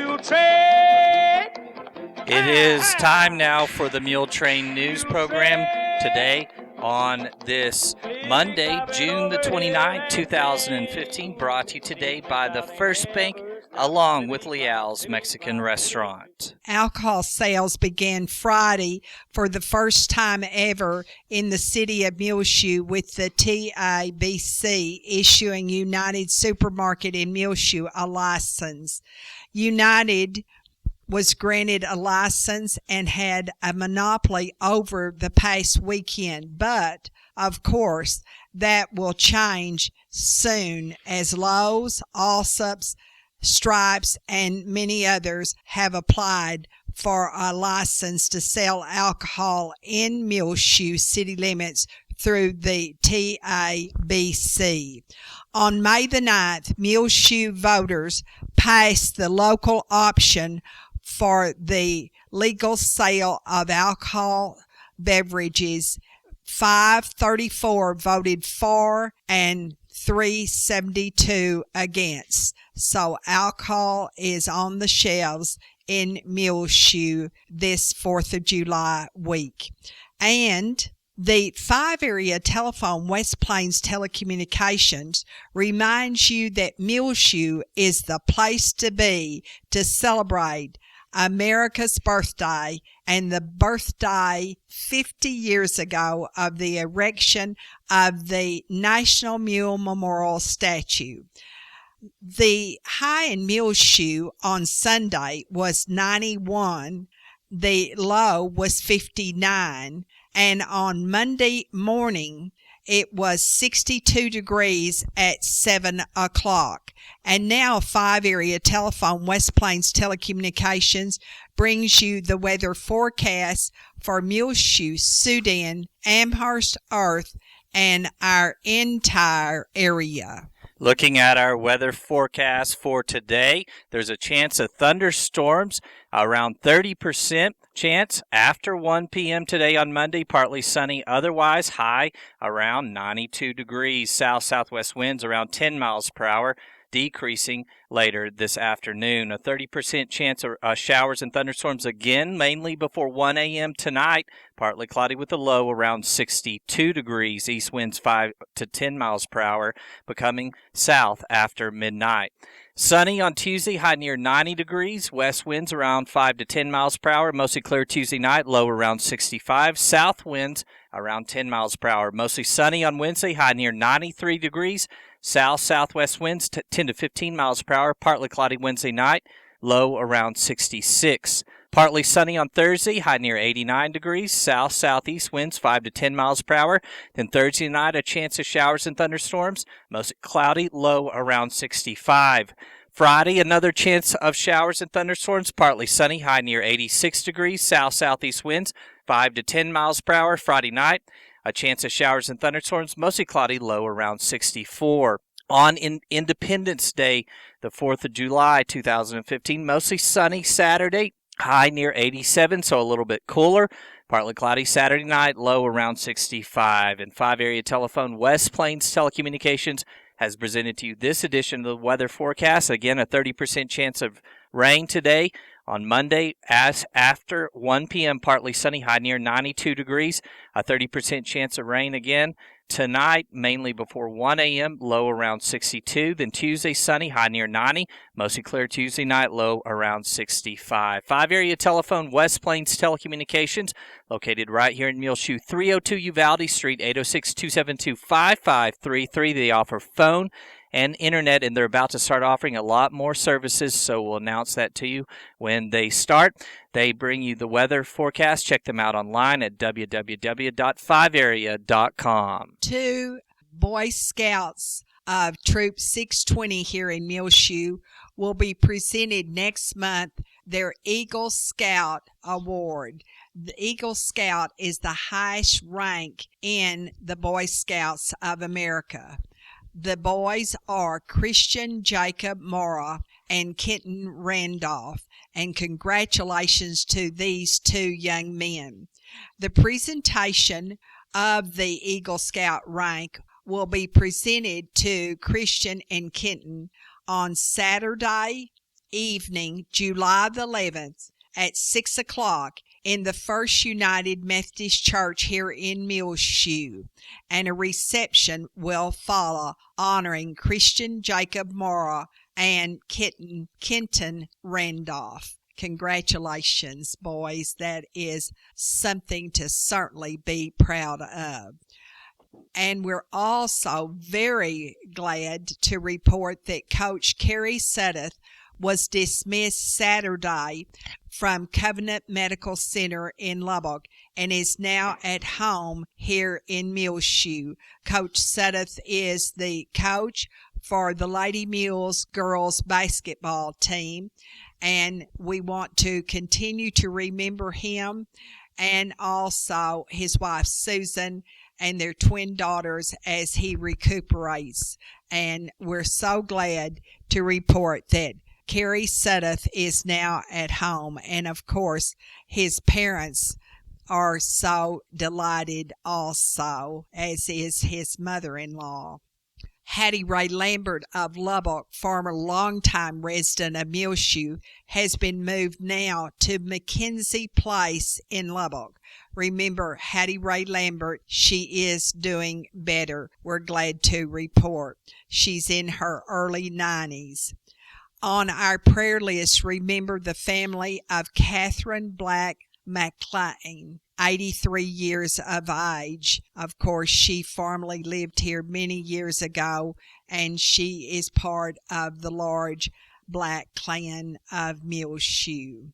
Muletrain! It is time now for the Muletrain News Program today on this Monday, June the 29th, 2015, brought to you today by the First Bank along with Leal's Mexican Restaurant. Alcohol sales began Friday for the first time ever in the city of Muleshoe, with the TABC issuing United Supermarket in Muleshoe a license. United was granted a license and had a monopoly over the past weekend, but of course that will change soon as Lowe's, Allsup's, Stripes, and many others have applied for a license to sell alcohol in Muleshoe city limits through the TABC. On May the 9th, Muleshoe voters passed the local option for the legal sale of alcohol beverages. 534 voted for and 372 against. So alcohol is on the shelves in Muleshoe this 4th of July week. And the 5-area telephone West Plains Telecommunications reminds you that Muleshoe is the place to be to celebrate America's birthday and the birthday 50 years ago of the erection of the National Mule Memorial Statue. The high in Muleshoe on Sunday was 91, the low was 59, and on Monday morning it was 62 degrees at 7 o'clock. And now 5-area telephone West Plains Telecommunications brings you the weather forecast for Muleshoe, Sudan, Amherst, Earth, and our entire area. Looking at our weather forecast for today, there's a chance of thunderstorms, around 30% chance after 1 p.m. today on Monday, partly sunny, otherwise high around 92 degrees. South-southwest winds around 10 miles per hour, decreasing later this afternoon. A 30% chance of showers and thunderstorms again, mainly before 1 a.m. tonight. Partly cloudy with a low around 62 degrees. East winds 5 to 10 miles per hour, becoming south after midnight. Sunny on Tuesday, high near 90 degrees. West winds around 5 to 10 miles per hour. Mostly clear Tuesday night, low around 65. South winds around 10 miles per hour. Mostly sunny on Wednesday, high near 93 degrees. South-southwest winds 10 to 15 miles per hour. Partly cloudy Wednesday night, low around 66. Partly sunny on Thursday, high near 89 degrees. South-southeast winds 5 to 10 miles per hour. Then Thursday night, a chance of showers and thunderstorms. Mostly cloudy, low around 65. Friday, another chance of showers and thunderstorms. Partly sunny, high near 86 degrees. South-southeast winds 5 to 10 miles per hour. Friday night, a chance of showers and thunderstorms. Mostly cloudy, low around 64. On Independence Day, the 4th of July, 2015, mostly sunny Saturday. High near 87, so a little bit cooler. Partly cloudy Saturday night, low around 65. And 5-area telephone West Plains Telecommunications has presented to you this edition of the weather forecast. Again, a 30% chance of rain today. On Monday, as after 1 p.m., partly sunny, high near 92 degrees. A 30% chance of rain again. Tonight, mainly before 1 a.m., low around 62. Then Tuesday, sunny, high near 90. Mostly clear Tuesday night, low around 65. 5-area telephone West Plains Telecommunications, located right here in Muleshoe, 302 Uvalde Street, 806-272-5533. They offer phone and internet, and they're about to start offering a lot more services, so we'll announce that to you when they start. They bring you the weather forecast. Check them out online at www.5area.com. 2 Boy Scouts of Troop 620 here in Muleshoe will be presented next month their Eagle Scout Award. The Eagle Scout is the highest rank in the Boy Scouts of America. The boys are Christian Jacob Mora and Kenton Randolph, and congratulations to these 2 young men. The presentation of the Eagle Scout rank will be presented to Christian and Kenton on Saturday evening, July the 11th at 6 o'clock in the First United Methodist Church here in Muleshoe, and a reception will follow honoring Christian Jacob Mora and Kenton Randolph. Congratulations, boys. That is something to certainly be proud of. And we're also very glad to report that Coach Carrie Suddeth was dismissed Saturday from Covenant Medical Center in Lubbock and is now at home here in Muleshoe. Coach Suddeth is the coach for the Lady Mules girls basketball team, and we want to continue to remember him and also his wife Susan and their twin daughters as he recuperates. And we're so glad to report that Carrie Suddeth is now at home, and of course his parents are so delighted also, as is his mother-in-law. Hattie Ray Lambert of Lubbock, former longtime resident of Muleshoe, has been moved now to Mackenzie Place in Lubbock. Remember, Hattie Ray Lambert, she is doing better. We're glad to report. She's in her early 90s. On our prayer list, remember the family of Catherine Black McLean, 83 years of age. Of course, she formerly lived here many years ago, and she is part of the large Black clan of Muleshoe.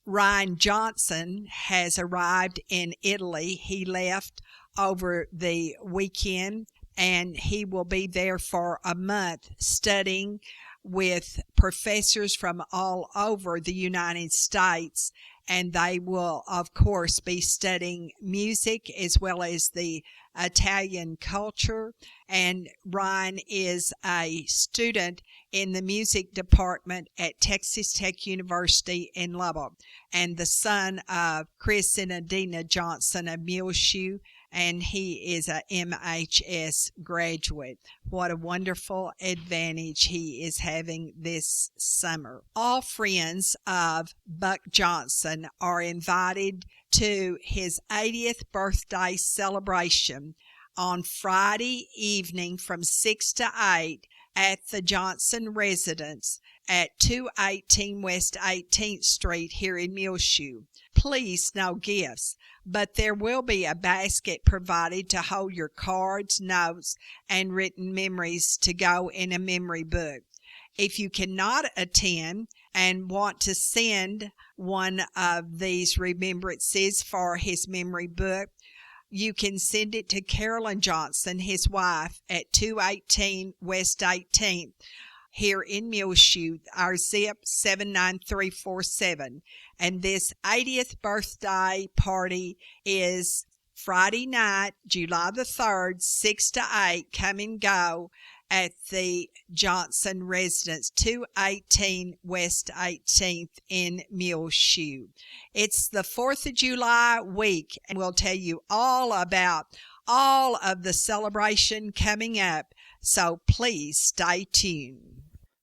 Ryan Johnson has arrived in Italy. He left over the weekend, and he will be there for a month studying with professors from all over the United States, and they will, of course, be studying music as well as the Italian culture. And Ryan is a student in the music department at Texas Tech University in Lubbock, and the son of Chris and Adina Johnson of Muleshoe, and he is a MHS graduate. What a wonderful advantage he is having this summer. All friends of Buck Johnson are invited to his 80th birthday celebration on Friday evening from 6 to 8 at the Johnson residence at 218 West 18th Street here in Muleshoe. Please, no gifts, but there will be a basket provided to hold your cards, notes, and written memories to go in a memory book. If you cannot attend and want to send one of these remembrances for his memory book, you can send it to Carolyn Johnson, his wife, at 218 West 18th here in Muleshoe. Our zip 79347. And this 80th birthday party is Friday night, July the 3rd, 6 to 8. Come and go at the Johnson residence, 218 West 18th in Muleshoe. It's the 4th of July week, and we'll tell you all about all of the celebration coming up, so please stay tuned.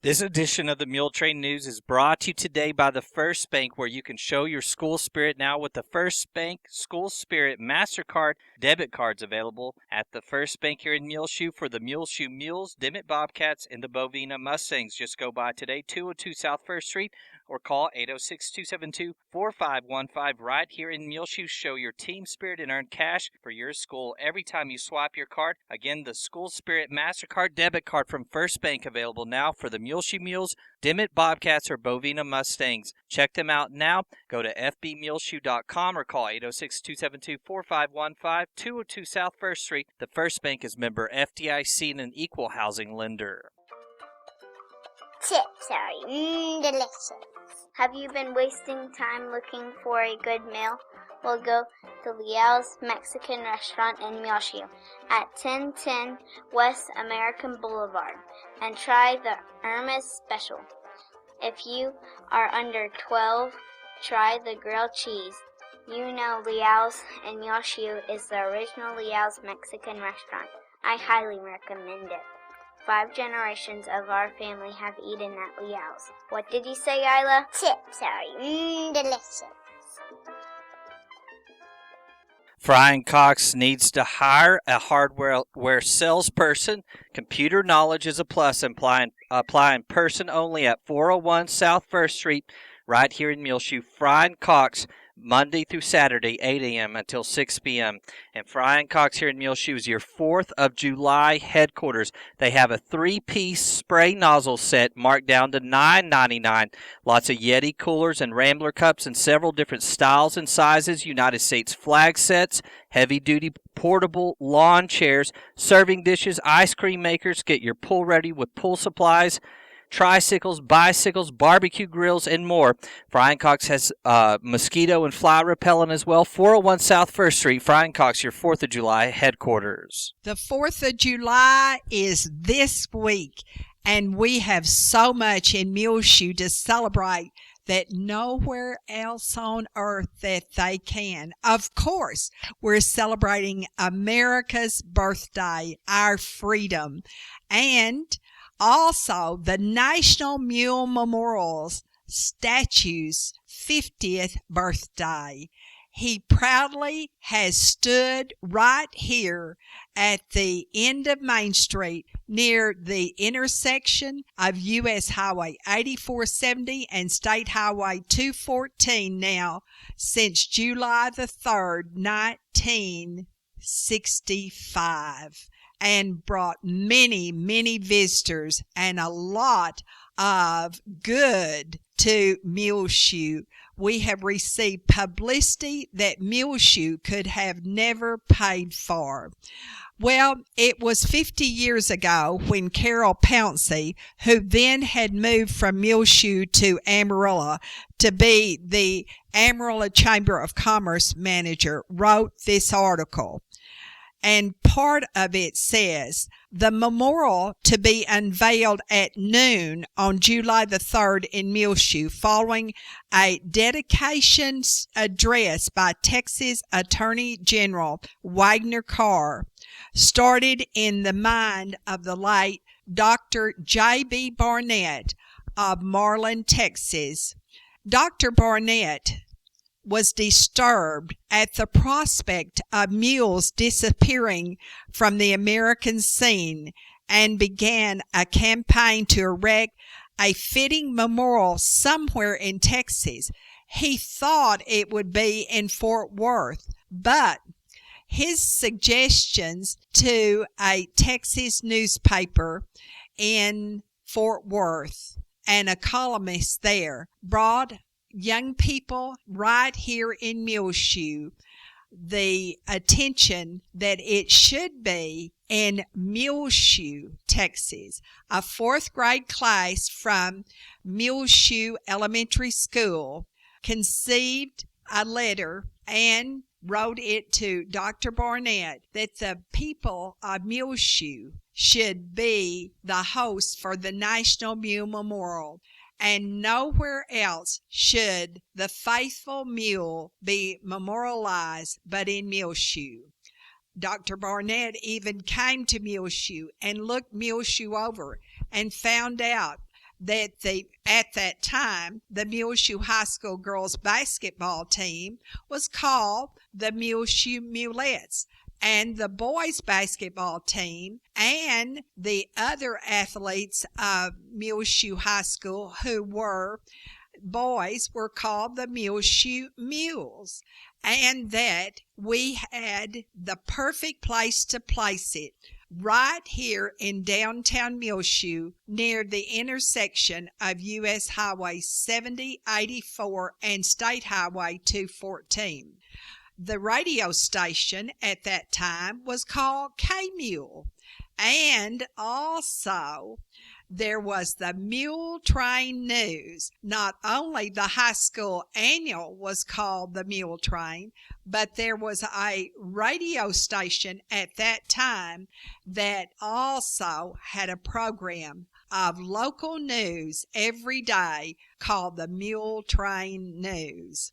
This edition of the Muletrain News is brought to you today by the First Bank, where you can show your school spirit now with the First Bank School Spirit MasterCard debit cards available at the First Bank here in Muleshoe for the Muleshoe Mules, Dimmitt Bobcats, and the Bovina Mustangs. Just go by today, 202 South 1st Street, or call 806-272-4515 right here in Muleshoe. Show your team spirit and earn cash for your school every time you swipe your card. Again, the School Spirit MasterCard debit card from First Bank available now for the Muleshoe Mules, Dimmitt Bobcats, or Bovina Mustangs. Check them out now. Go to fbmuleshoe.com or call 806-272-4515, 202 South 1st Street. The First Bank is member FDIC and an equal housing lender. Chips are delicious. Have you been wasting time looking for a good meal? Well, go to Leal's Mexican Restaurant in Muleshoe at 1010 West American Boulevard and try the Irma's Special. If you are under 12, try the grilled cheese. You know Leal's in Muleshoe is the original Leal's Mexican restaurant. I highly recommend it. 5 generations of our family have eaten at Liao's. What did you say, Isla? Chips are delicious. Frying Cox needs to hire a hardware salesperson. Computer knowledge is a plus. Applying person only at 401 South 1st Street, right here in Muleshoe. Frying Cox, Monday through Saturday, 8 a.m. until 6 p.m. And Frying Cox here in Muleshoe is your 4th of July headquarters. They have a 3-piece spray nozzle set marked down to $9.99. Lots of Yeti coolers and Rambler cups in several different styles and sizes. United States flag sets, heavy-duty portable lawn chairs, serving dishes, ice cream makers. Get your pool ready with pool supplies, tricycles, bicycles, barbecue grills, and more. Frying Cox has mosquito and fly repellent as well. 401 South 1st Street, Frying Cox, your 4th of July headquarters. The 4th of July is this week, and we have so much in Muleshoe to celebrate that nowhere else on earth that they can. Of course, we're celebrating America's birthday, our freedom, and also the National Mule Memorial's statue's 50th birthday. He proudly has stood right here at the end of Main Street near the intersection of U.S. Highway 8470 and State Highway 214 now since July the 3rd, 1965. And brought many, many visitors and a lot of good to Muleshoe. We have received publicity that Muleshoe could have never paid for. Well, it was 50 years ago when Carol Pouncey, who then had moved from Muleshoe to Amarillo to be the Amarillo Chamber of Commerce manager, wrote this article. And part of it says, the memorial to be unveiled at noon on July the 3rd in Muleshoe following a dedication address by Texas Attorney General Wagner Carr, started in the mind of the late Dr. J.B. Barnett of Marlin, Texas. Dr. Barnett was disturbed at the prospect of mules disappearing from the American scene and began a campaign to erect a fitting memorial somewhere in Texas. He thought it would be in Fort Worth, but his suggestions to a Texas newspaper in Fort Worth and a columnist there brought young people right here in Muleshoe the attention that it should be in Muleshoe, Texas. A 4th grade class from Muleshoe Elementary School conceived a letter and wrote it to Dr. Barnett that the people of Muleshoe should be the host for the National Mule Memorial. And nowhere else should the faithful mule be memorialized but in Muleshoe. Dr. Barnett even came to Muleshoe and looked Muleshoe over and found out that at that time the Muleshoe High School girls basketball team was called the Muleshoe Mulettes, and the boys basketball team and the other athletes of Muleshoe High School who were boys were called the Muleshoe Mules, and that we had the perfect place to place it right here in downtown Muleshoe near the intersection of U.S. Highway 70, 84 and State Highway 214. The radio station at that time was called K-Mule, and also there was the Muletrain News. Not only the high school annual was called the Muletrain, but there was a radio station at that time that also had a program of local news every day called the Muletrain News.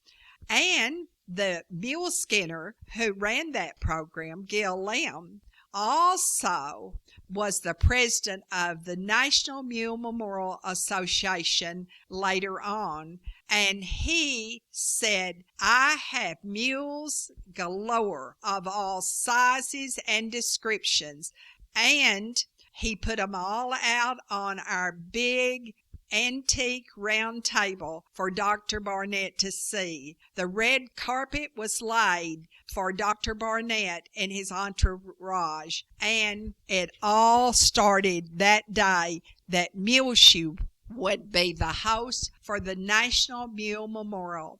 And the mule skinner who ran that program, Gil Lim, also was the president of the National Mule Memorial Association later on, and he said, I have mules galore of all sizes and descriptions, and he put them all out on our big antique round table for Dr. Barnett to see. The red carpet was laid for Dr. Barnett and his entourage, and it all started that day that Muleshoe would be the host for the National Mule Memorial.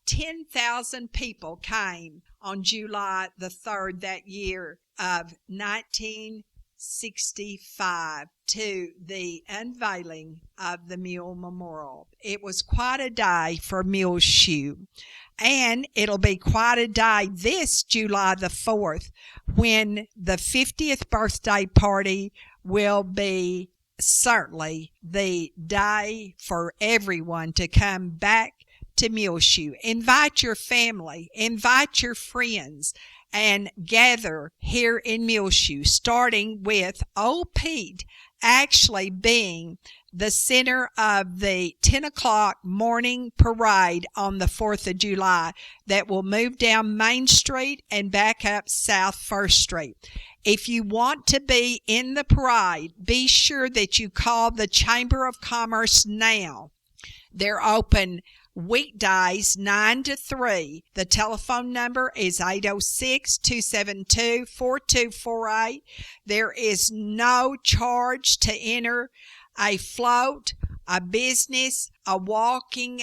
10,000 people came on July the 3rd that year of 1965 to the unveiling of the Mule Memorial. It was quite a day for Muleshoe, and it'll be quite a day this July the 4th when the 50th birthday party will be certainly the day for everyone to come back to Muleshoe. Invite your family, invite your friends, and gather here in Muleshoe, starting with Old Pete actually being the center of the 10 o'clock morning parade on the 4th of July that will move down Main Street and back up South 1st Street. If you want to be in the parade, be sure that you call the Chamber of Commerce now. They're open weekdays 9 to 3. The telephone number is 806-272-4248. There is no charge to enter a float, a business, a walking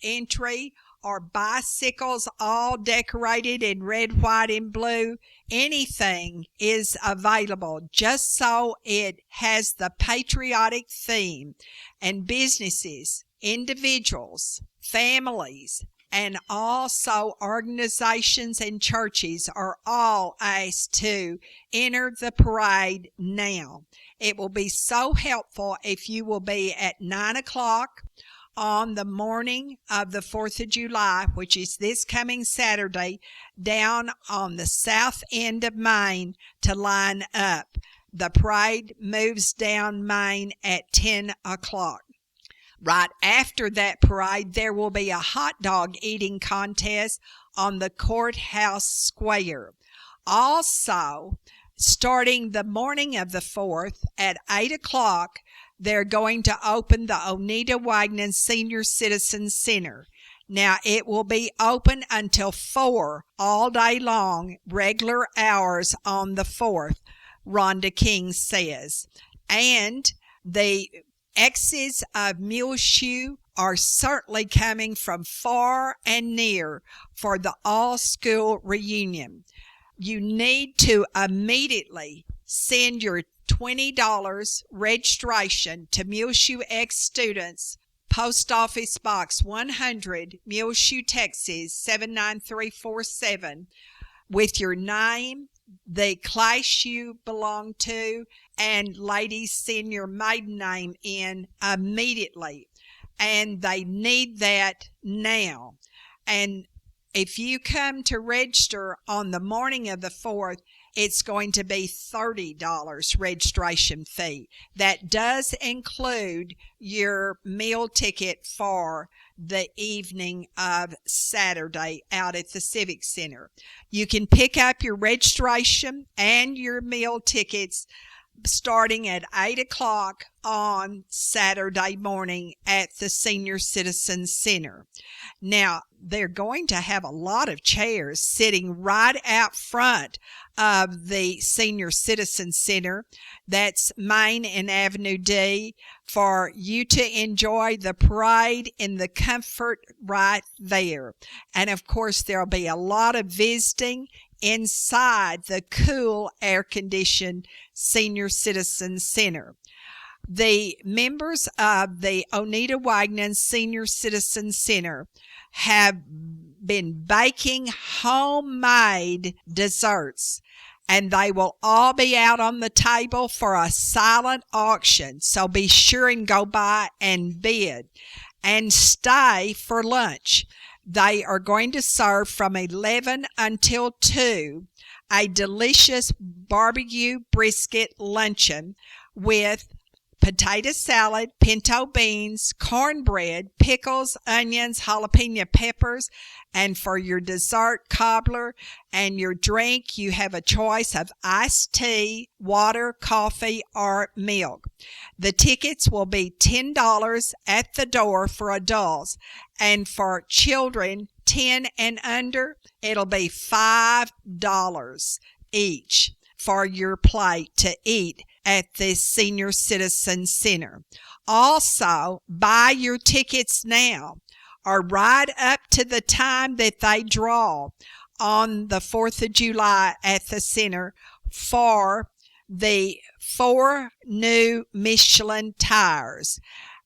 entry, or bicycles all decorated in red, white, and blue. Anything is available just so it has the patriotic theme. And businesses, individuals, families, and also organizations and churches are all asked to enter the parade now. It will be so helpful if you will be at 9 o'clock on the morning of the 4th of July, which is this coming Saturday, down on the south end of Main to line up. The parade moves down Main at 10 o'clock. Right after that parade, there will be a hot dog eating contest on the courthouse square. Also, starting the morning of the 4th at 8 o'clock, they're going to open the Oneida Wagner Senior Citizen Center. Now, it will be open until 4 all day long, regular hours on the 4th, Rhonda King says. And the exes of Muleshoe are certainly coming from far and near for the all-school reunion. You need to immediately send your $20 registration to Muleshoe ex-students, Post Office Box 100, Muleshoe, Texas 79347, with your name, the class you belong to, and ladies, send your maiden name in immediately. And they need that now. And if you come to register on the morning of the 4th, it's going to be $30 registration fee. That does include your meal ticket for the evening of Saturday out at the Civic Center. You can pick up your registration and your meal tickets starting at 8 o'clock on Saturday morning at the Senior Citizen Center. Now, they're going to have a lot of chairs sitting right out front of the Senior Citizen Center. That's Main and Avenue D, for you to enjoy the parade in the comfort right there. And, of course, there'll be a lot of visiting inside the cool, air-conditioned Senior Citizen Center. The members of the Oneida Wagner Senior Citizen Center have been baking homemade desserts, and they will all be out on the table for a silent auction. So be sure and go by and bid and stay for lunch. They are going to serve from 11 until 2 a delicious barbecue brisket luncheon with potato salad, pinto beans, cornbread, pickles, onions, jalapeno peppers, and for your dessert, cobbler, and your drink, you have a choice of iced tea, water, coffee, or milk. The tickets will be $10 at the door for adults, and for children 10 and under, it'll be $5 each for your plate to eat at the Senior Citizen Center. Also, buy your tickets now or right up to the time that they draw on the 4th of July at the center for the 4 new Michelin tires.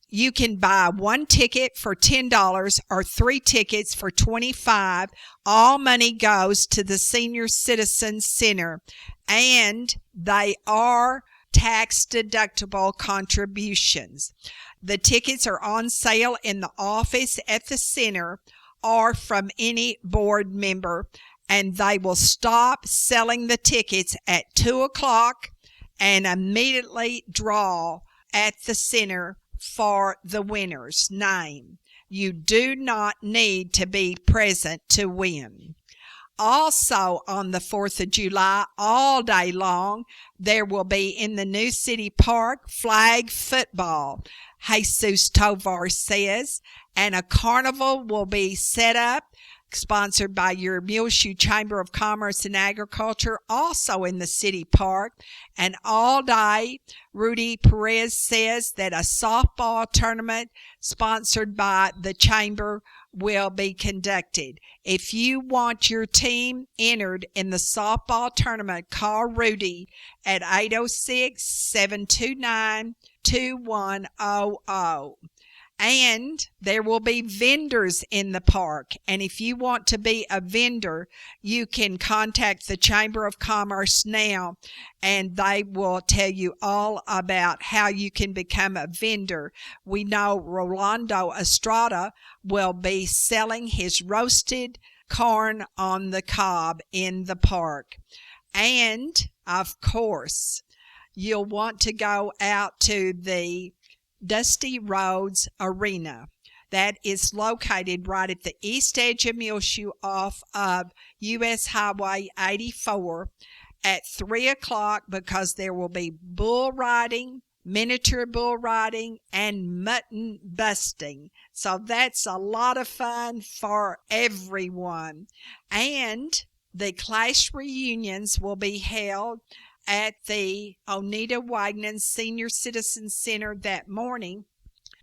You can buy 1 ticket for $10 or 3 tickets for $25. All money goes to the Senior Citizen Center, and they are tax-deductible contributions. The tickets are on sale in the office at the center or from any board member, and they will stop selling the tickets at 2 o'clock and immediately draw at the center for the winner's name. You do not need to be present to win. Also on the 4th of July, all day long, there will be in the New City Park flag football, Jesus Tovar says, and a carnival will be set up, sponsored by your Muleshoe Chamber of Commerce and Agriculture, also in the city park. And all day, Rudy Perez says that a softball tournament sponsored by the Chamber will be conducted. If you want your team entered in the softball tournament, call Rudy at 806-729-2100. And there will be vendors in the park. And if you want to be a vendor, you can contact the Chamber of Commerce now, and they will tell you all about how you can become a vendor. We know Rolando Estrada will be selling his roasted corn on the cob in the park. And, of course, you'll want to go out to the Dusty Roads Arena. That is located right at the east edge of Muleshoe off of U.S. Highway 84 at 3 o'clock, because there will be bull riding, miniature bull riding, and mutton busting. So that's a lot of fun for everyone. And the class reunions will be held at the Oneida Wagner Senior Citizen Center that morning,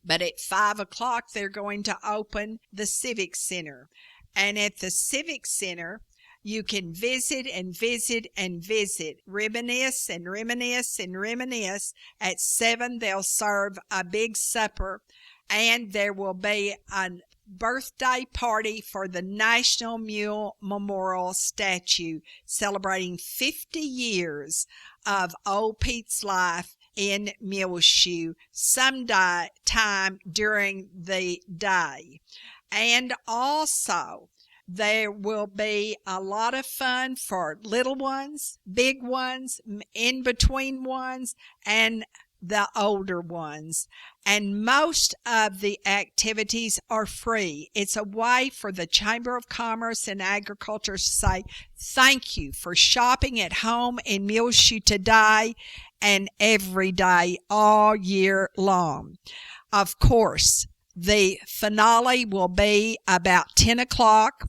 but at 5 o'clock they're going to open the Civic Center. And at the Civic Center, you can visit and visit and visit, reminisce and reminisce and reminisce. At 7, they'll serve a big supper, and there will be a birthday party for the National Mule Memorial Statue, celebrating 50 years of Old Pete's life in Muleshoe sometime during the day. And also, there will be a lot of fun for little ones, big ones, in-between ones, and the older ones. And most of the activities are free. It's a way for the Chamber of Commerce and Agriculture to say thank you for shopping at home in Muleshoe today and every day all year long. Of course, the finale will be about 10 o'clock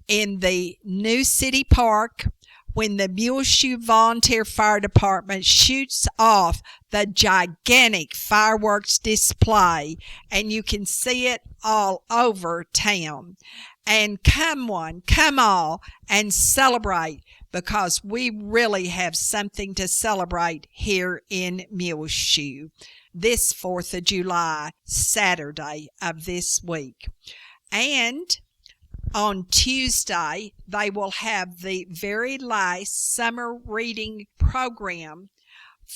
in the New City Park, when the Muleshoe Volunteer Fire Department shoots off the gigantic fireworks display, and you can see it all over town. And come all, and celebrate, because we really have something to celebrate here in Muleshoe this 4th of July, Saturday of this week. And on Tuesday, they will have the very last summer reading program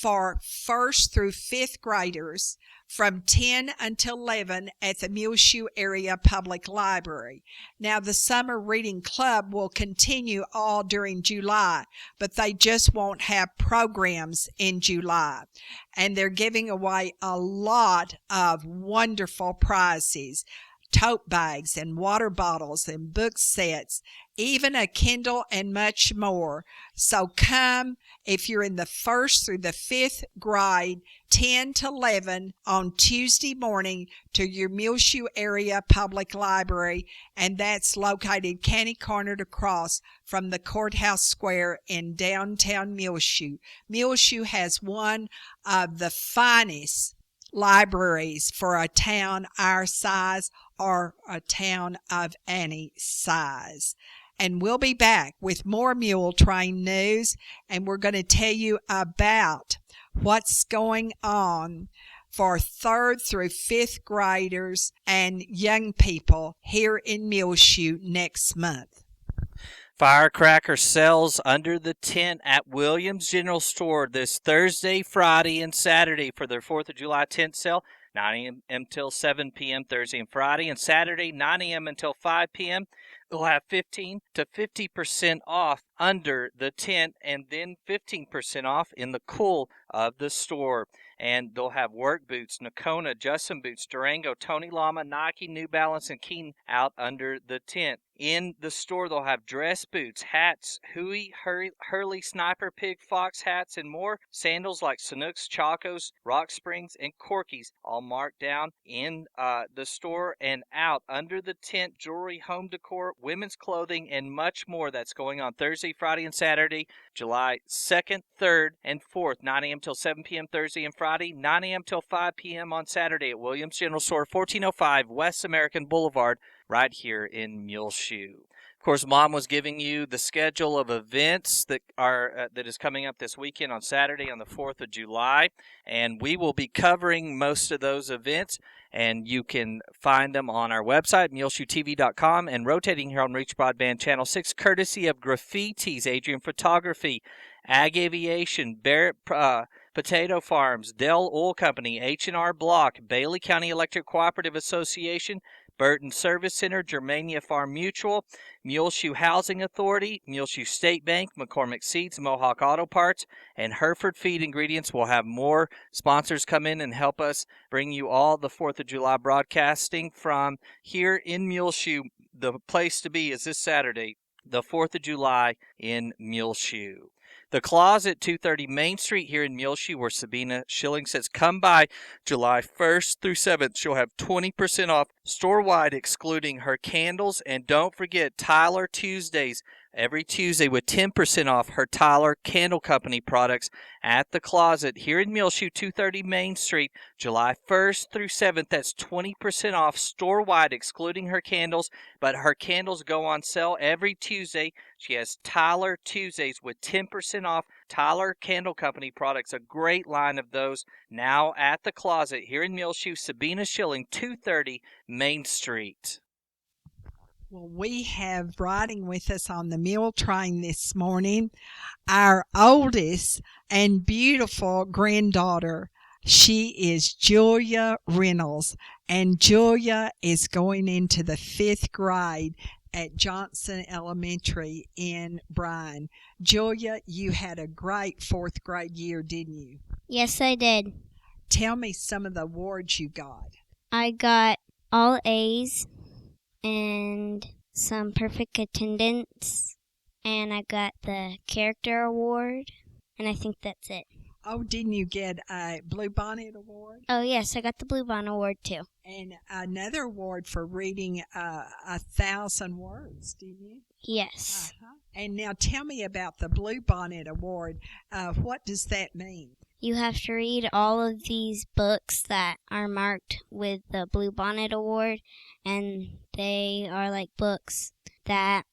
for 1st through 5th graders from 10 until 11 at the Muleshoe Area Public Library. Now, the Summer Reading Club will continue all during July, but they just won't have programs in July. And they're giving away a lot of wonderful prizes. Tote bags and water bottles and book sets, even a Kindle and much more. So come if you're in the 1st through the 5th grade, 10 to 11 on Tuesday morning to your Muleshoe Area Public Library, and that's located candy cornered across from the Courthouse Square in downtown Muleshoe. Muleshoe has one of the finest libraries for a town our size or a town of any size. And we'll be back with more Muletrain news, and we're going to tell you about what's going on for 3rd through 5th graders and young people here in Muleshoe next month. Firecracker sales under the tent at Williams General Store this Thursday, Friday, and Saturday for their 4th of July tent sale, 9 a.m. until 7 p.m. Thursday and Friday, and Saturday, 9 a.m. until 5 p.m. They'll have 15 to 50% off under the tent, and then 15% off in the cool of the store. And they'll have work boots, Nakona, Justin Boots, Durango, Tony Lama, Nike, New Balance, and Keen out under the tent. In the store, they'll have dress boots, hats, Huey, Hurley, Sniper, Pig, Fox hats, and more. Sandals like Sanooks, Chacos, Rock Springs, and Corkies, all marked down in the store and out under the tent. Jewelry, home decor, women's clothing, and much more. That's going on Thursday, Friday, and Saturday, July 2nd, 3rd, and 4th, 9 a.m. till 7 p.m. Thursday and Friday, 9 a.m. till 5 p.m. on Saturday at Williams General Store, 1405 West American Boulevard, right here in Muleshoe. Of course, Mom was giving you the schedule of events that is coming up this weekend on Saturday on the 4th of July, and we will be covering most of those events, and you can find them on our website, muleshoetv.com, and rotating here on Reach Broadband Channel 6, courtesy of Graffitis, Adrian Photography, Ag Aviation, Barrett Potato Farms, Dell Oil Company, H&R Block, Bailey County Electric Cooperative Association, Burton Service Center, Germania Farm Mutual, Muleshoe Housing Authority, Muleshoe State Bank, McCormick Seeds, Mohawk Auto Parts, and Hereford Feed Ingredients. Will have more sponsors come in and help us bring you all the 4th of July broadcasting from here in Muleshoe. The place to be is this Saturday, the 4th of July in Muleshoe. The Closet, 230 Main Street here in Muleshoe, where Sabina Schilling says, come by July 1st through 7th. She'll have 20% off store-wide, excluding her candles. And don't forget, Tyler Tuesdays, every Tuesday with 10% off her Tyler Candle Company products at The Closet here in Muleshoe, 230 Main Street, July 1st through 7th. That's 20% off store-wide, excluding her candles. But her candles go on sale every Tuesday. She has Tyler Tuesdays with 10% off Tyler Candle Company products. A great line of those now at The Closet here in Muleshoe. Sabina Schilling, 230 Main Street. Well, we have riding with us on the Muletrain this morning our oldest and beautiful granddaughter. She is Julia Reynolds, and Julia is going into the 5th grade at Johnson Elementary in Bryan. Julia, you had a great 4th grade year, didn't you? Yes, I did. Tell me some of the awards you got. I got all A's and some perfect attendance, and I got the character award, and I think that's it. Oh, didn't you get a Bluebonnet Award? Oh, yes, I got the Bluebonnet Award, too. And another award for reading 1,000 words, didn't you? Yes. And now tell me about the Bluebonnet Award. What does that mean? You have to read all of these books that are marked with the Bluebonnet Award, and they are like books that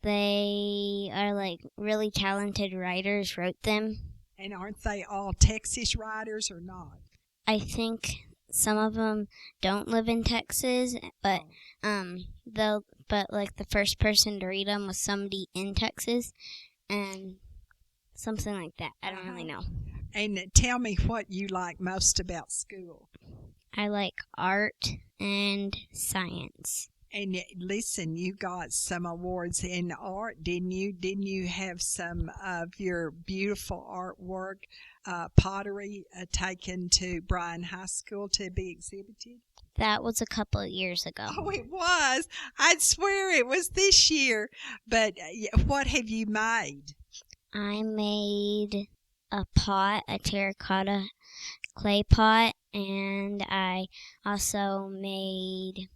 they are like really talented writers wrote them. And aren't they all Texas writers or not? I think some of them don't live in Texas, but like the first person to read them was somebody in Texas, and something like that. I don't really know. And tell me what you like most about school. I like art and science. And listen, you got some awards in art, didn't you? Didn't you have some of your beautiful artwork, pottery, taken to Bryan High School to be exhibited? That was a couple of years ago. Oh, it was. I'd swear it was this year. But what have you made? I made a pot, a terracotta clay pot, and I also made,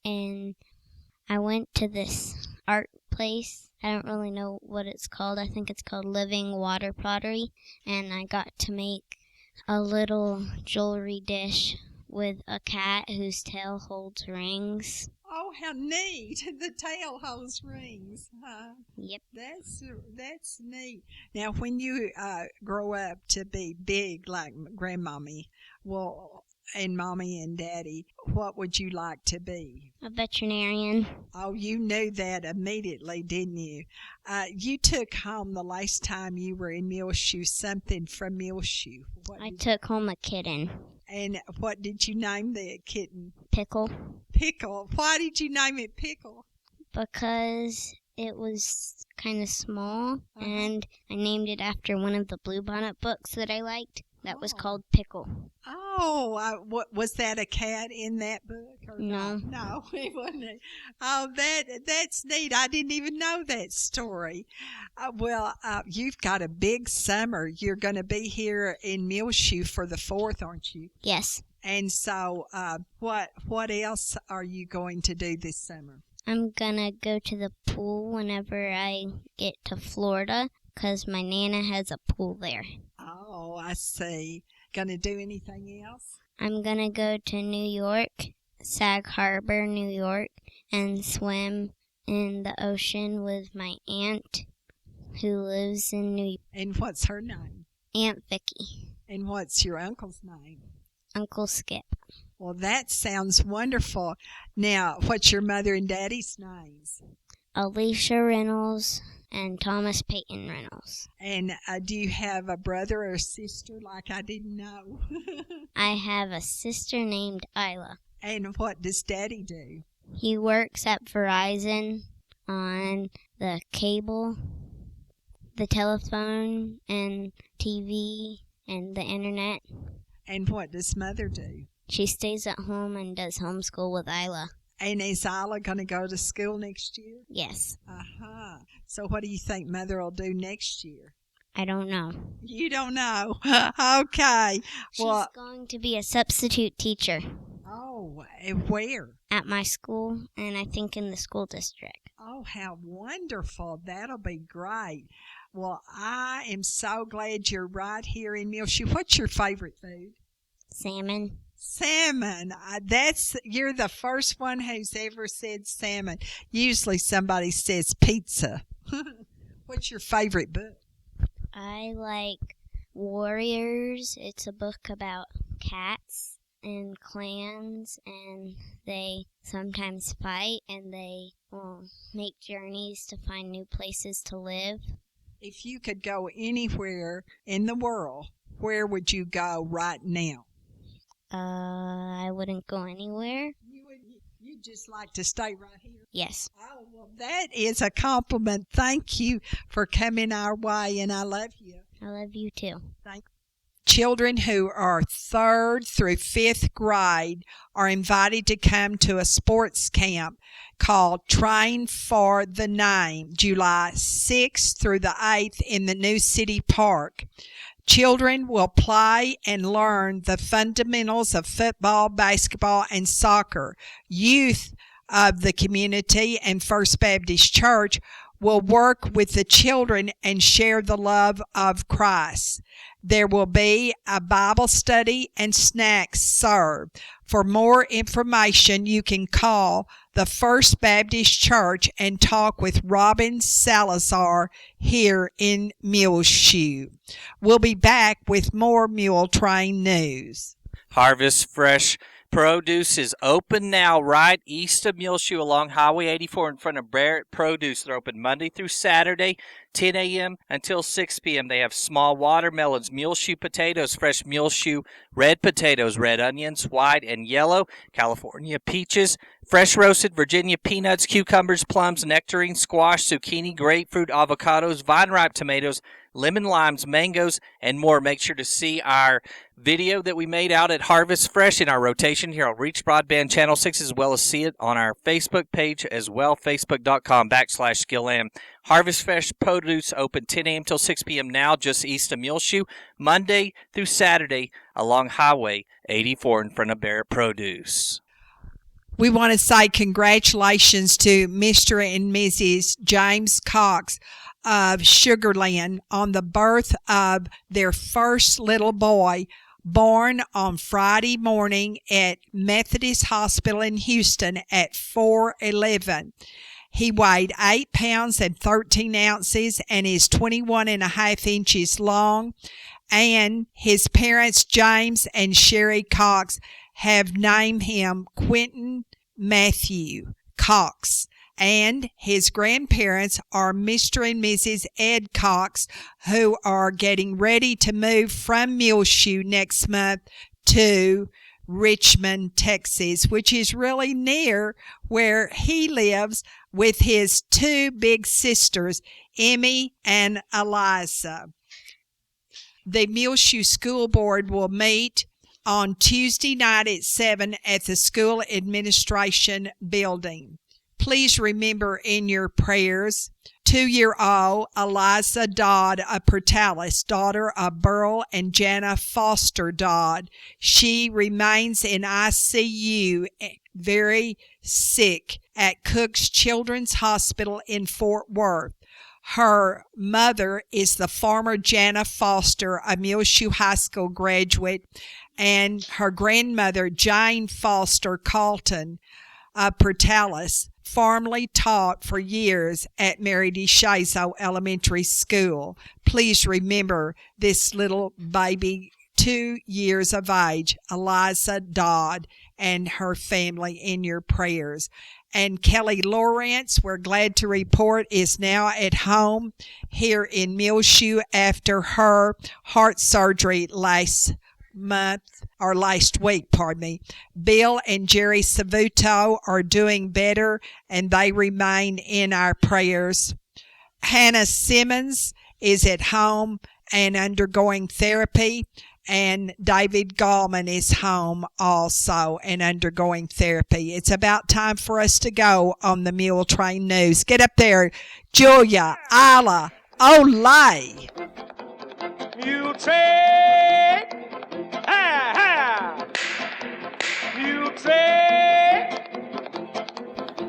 and I went to this art place. I don't really know what it's called. I think it's called Living Water Pottery, and I got to make a little jewelry dish with a cat whose tail holds rings. Oh, how neat! The tail holds rings. Huh? Yep. That's neat. Now, when you grow up to be big like Grandmommy, well, and Mommy and Daddy, what would you like to be? A veterinarian. Oh, you knew that immediately, didn't you? You took home the last time you were in Muleshoe something from Muleshoe. I took home a kitten. And what did you name the kitten? Pickle. Pickle. Why did you name it Pickle? Because it was kind of small, and I named it after one of the Bluebonnet books that I liked. That was called Pickle. Oh, what was that a cat in that book? Or No. No, it wasn't. Oh, that's neat. I didn't even know that story. You've got a big summer. You're going to be here in Muleshoe for the 4th, aren't you? Yes. And so what else are you going to do this summer? I'm going to go to the pool whenever I get to Florida because my Nana has a pool there. Oh, I see. Going to do anything else? I'm going to go to New York, Sag Harbor, New York, and swim in the ocean with my aunt who lives in New York. And what's her name? Aunt Vicky. And what's your uncle's name? Uncle Skip. Well, that sounds wonderful. Now, what's your mother and daddy's names? Alicia Reynolds and Thomas Peyton Reynolds. And do you have a brother or sister like I didn't know? I have a sister named Isla. And what does Daddy do? He works at Verizon on the cable, the telephone, and TV, and the internet. And what does Mother do? She stays at home and does homeschool with Isla. And is Isla going to go to school next year? Yes. Uh-huh. So what do you think Mother will do next year? I don't know. You don't know. Okay. She's going to be a substitute teacher. Oh, where? At my school, and I think in the school district. Oh, how wonderful. That'll be great. Well, I am so glad you're right here in Muleshoe. What's your favorite food? Salmon. Salmon. You're the first one who's ever said salmon. Usually somebody says pizza. What's your favorite book? I like Warriors. It's a book about cats and clans, and they sometimes fight, and they make journeys to find new places to live. If you could go anywhere in the world, where would you go right now? I wouldn't go anywhere. You'd just like to stay right here? Yes. Oh, well, that is a compliment. Thank you for coming our way, and I love you. I love you too. Thank you. Children who are 3rd through 5th grade are invited to come to a sports camp called Train for the Name, July 6th through the 8th in the New City Park. Children will play and learn the fundamentals of football, basketball, and soccer. Youth of the community and First Baptist Church will work with the children and share the love of Christ. There will be a Bible study and snacks served. For more information, you can call the First Baptist Church and talk with Robin Salazar here in Muleshoe. We'll be back with more Muletrain news. Harvest fresh Produce is open now right east of Muleshoe along Highway 84 in front of Barrett Produce. They're open Monday through Saturday, 10 a.m. until 6 p.m. They have small watermelons, Muleshoe potatoes, fresh Muleshoe red potatoes, red onions, white and yellow, California peaches, fresh roasted Virginia peanuts, cucumbers, plums, nectarine, squash, zucchini, grapefruit, avocados, vine-ripe tomatoes, lemon, limes, mangoes, and more. Make sure to see our video that we made out at Harvest Fresh in our rotation here on Reach Broadband Channel 6, as well as see it on our Facebook page as well, facebook.com/SkillAm. Harvest Fresh produce open 10 a.m. till 6 p.m. now, just east of Muleshoe, Monday through Saturday along Highway 84 in front of Barrett Produce. We want to say congratulations to Mr. and Mrs. James Cox of Sugarland on the birth of their first little boy, born on Friday morning at Methodist Hospital in Houston at 4:11. He weighed 8 pounds and 13 ounces and is 21.5 inches long. And his parents, James and Sherry Cox, have named him Quentin Matthew Cox. And his grandparents are Mr. and Mrs. Ed Cox, who are getting ready to move from Muleshoe next month to Richmond, Texas, which is really near where he lives with his two big sisters, Emmy and Eliza. The Muleshoe School Board will meet on Tuesday night at 7 at the school administration building. Please remember in your prayers 2-year-old Eliza Dodd of Portales, daughter of Burl and Jana Foster Dodd. She remains in ICU, very sick, at Cook's Children's Hospital in Fort Worth. Her mother is the former Jana Foster, a Muleshoe High School graduate, and her grandmother, Jane Foster Carlton of Portales, formerly taught for years at Mary D. Shazo Elementary School. Please remember this little baby, 2 years of age, Eliza Dodd, and her family in your prayers. And Kelly Lawrence, we're glad to report, is now at home here in Muleshoe after her heart surgery last week. Bill and Jerry Savuto are doing better, and they remain in our prayers. Hannah Simmons is at home and undergoing therapy, and David Gallman is home also and undergoing therapy. It's about time for us to go on the Muletrain News. Get up there, Julia, Isla, Olay. Muletrain! Ha ha! Muletrain!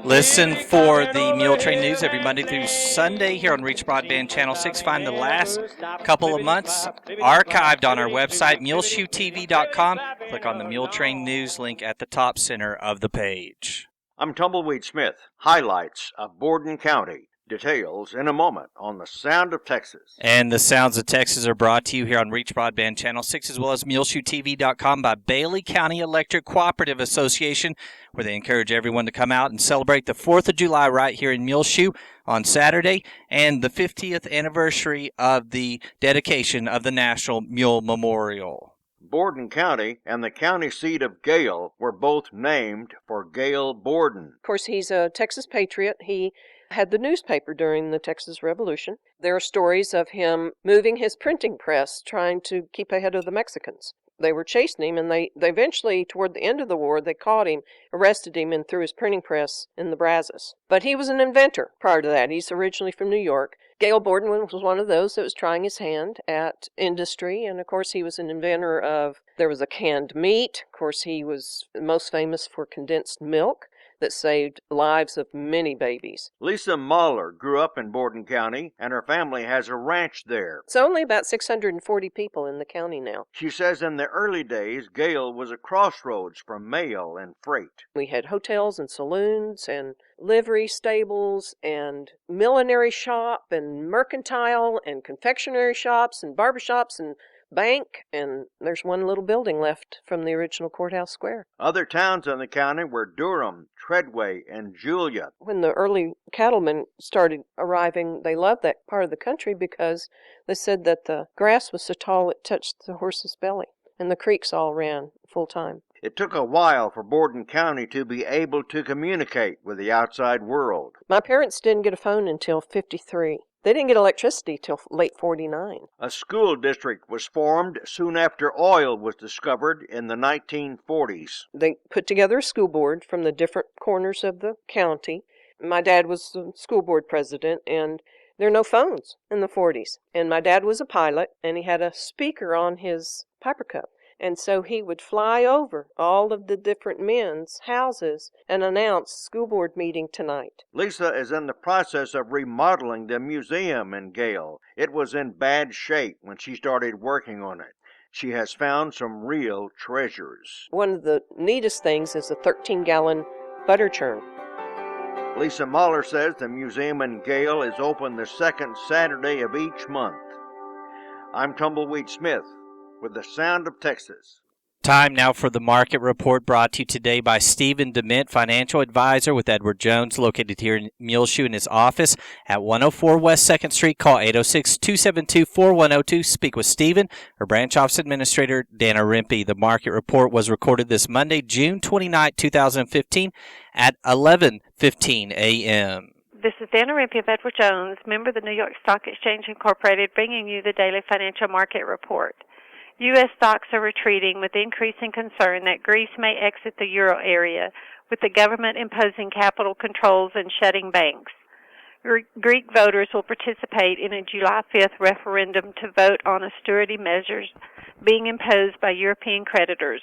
Listen for the Muletrain News every Monday through Sunday here on Reach Broadband Channel 6. Find the last couple of months archived on our website, muleshoetv.com. Click on the Muletrain News link at the top center of the page. I'm Tumbleweed Smith. Highlights of Borden County. Details in a moment on the Sound of Texas. And the Sounds of Texas are brought to you here on Reach Broadband Channel 6, as well as muleshoetv.com by Bailey County Electric Cooperative Association, where they encourage everyone to come out and celebrate the 4th of July right here in Muleshoe on Saturday, and the 50th anniversary of the dedication of the National Mule Memorial. Borden County and the county seat of Gale were both named for Gale Borden. Of course, he's a Texas patriot. He had the newspaper during the Texas Revolution. There are stories of him moving his printing press, trying to keep ahead of the Mexicans. They were chasing him, and they eventually, toward the end of the war, they caught him, arrested him, and threw his printing press in the Brazos. But he was an inventor prior to that. He's originally from New York. Gale Borden was one of those that was trying his hand at industry, and of course he was an inventor of, there was a canned meat. Of course he was most famous for condensed milk that saved lives of many babies. Lisa Mahler grew up in Borden County, and her family has a ranch there. It's only about 640 people in the county now. She says in the early days, Gale was a crossroads for mail and freight. We had hotels and saloons and livery stables and millinery shop and mercantile and confectionery shops and barber shops and bank, and there's one little building left from the original courthouse square. Other towns in the county were Durham, Treadway, and Julia. When the early cattlemen started arriving, they loved that part of the country because they said that the grass was so tall it touched the horse's belly, and the creeks all ran full time. It took a while for Borden County to be able to communicate with the outside world. My parents didn't get a phone until 53. They didn't get electricity till late 49. A school district was formed soon after oil was discovered in the 1940s. They put together a school board from the different corners of the county. My dad was the school board president, and there are no phones in the 40s. And my dad was a pilot, and he had a speaker on his Piper Cup. And so he would fly over all of the different men's houses and announce school board meeting tonight. Lisa is in the process of remodeling the museum in Gale. It was in bad shape when she started working on it. She has found some real treasures. One of the neatest things is a 13-gallon butter churn. Lisa Mahler says the museum in Gale is open the second Saturday of each month. I'm Tumbleweed Smith with the Sound of Texas. Time now for the market report, brought to you today by Stephen DeMint, financial advisor with Edward Jones, located here in Muleshoe in his office at 104 West 2nd Street. Call 806-272-4102. Speak with Stephen or branch office administrator Dana Rimpey. The market report was recorded this Monday, June 29, 2015 at 11:15 a.m. This is Dana Rimpey of Edward Jones, member of the New York Stock Exchange Incorporated, bringing you the daily financial market report. U.S. stocks are retreating with increasing concern that Greece may exit the euro area, with the government imposing capital controls and shutting banks. Greek voters will participate in a July 5th referendum to vote on austerity measures being imposed by European creditors.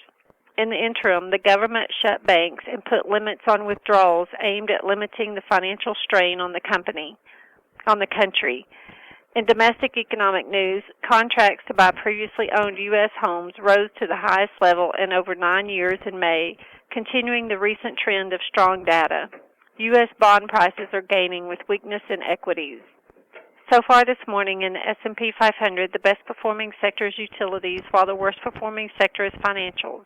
In the interim, the government shut banks and put limits on withdrawals aimed at limiting the financial strain on the country. In domestic economic news, contracts to buy previously owned U.S. homes rose to the highest level in over 9 years in May, continuing the recent trend of strong data. U.S. bond prices are gaining with weakness in equities. So far this morning in the S&P 500, the best performing sector is utilities, while the worst performing sector is financials.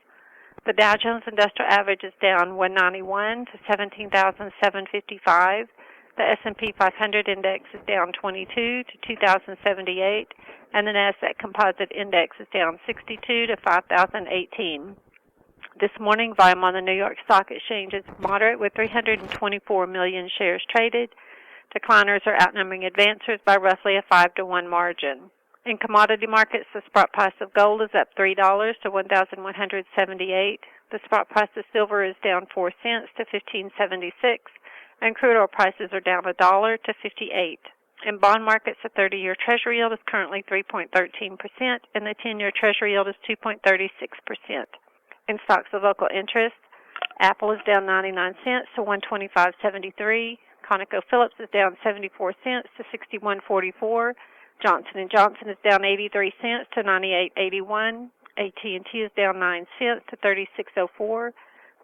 The Dow Jones Industrial Average is down 191 to 17,755. The S&P 500 index is down 22 to 2,078, and the Nasdaq Composite Index is down 62 to 5,018. This morning, volume on the New York Stock Exchange is moderate with 324 million shares traded. Decliners are outnumbering advancers by roughly a 5-to-1 margin. In commodity markets, the spot price of gold is up $3 to $1,178. The spot price of silver is down 4 cents to $15.76. And crude oil prices are down $1 to $58. In bond markets, the 30-year Treasury yield is currently 3.13%, and the 10-year Treasury yield is 2.36%. In stocks of local interest, Apple is down 99 cents to $125.73. ConocoPhillips is down 74 cents to $61.44. Johnson & Johnson is down 83 cents to $98.81. AT&T is down 9 cents to $36.04.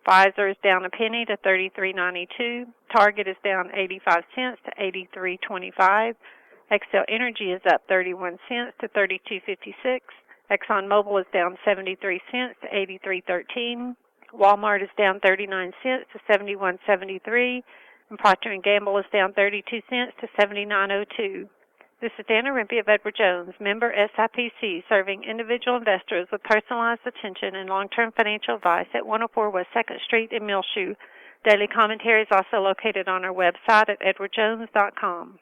Pfizer is down a penny to $33.92. Target is down 85 cents to $83.25. Xcel Energy is up 31 cents to $32.56. ExxonMobil is down 73 cents to $83.13. Walmart is down 39 cents to $71.73. And Procter & Gamble is down 32 cents to $79.02. This is Dana Rimpey of Edward Jones, member SIPC, serving individual investors with personalized attention and long-term financial advice at 104 West 2nd Street in Muleshoe. Daily commentary is also located on our website at edwardjones.com.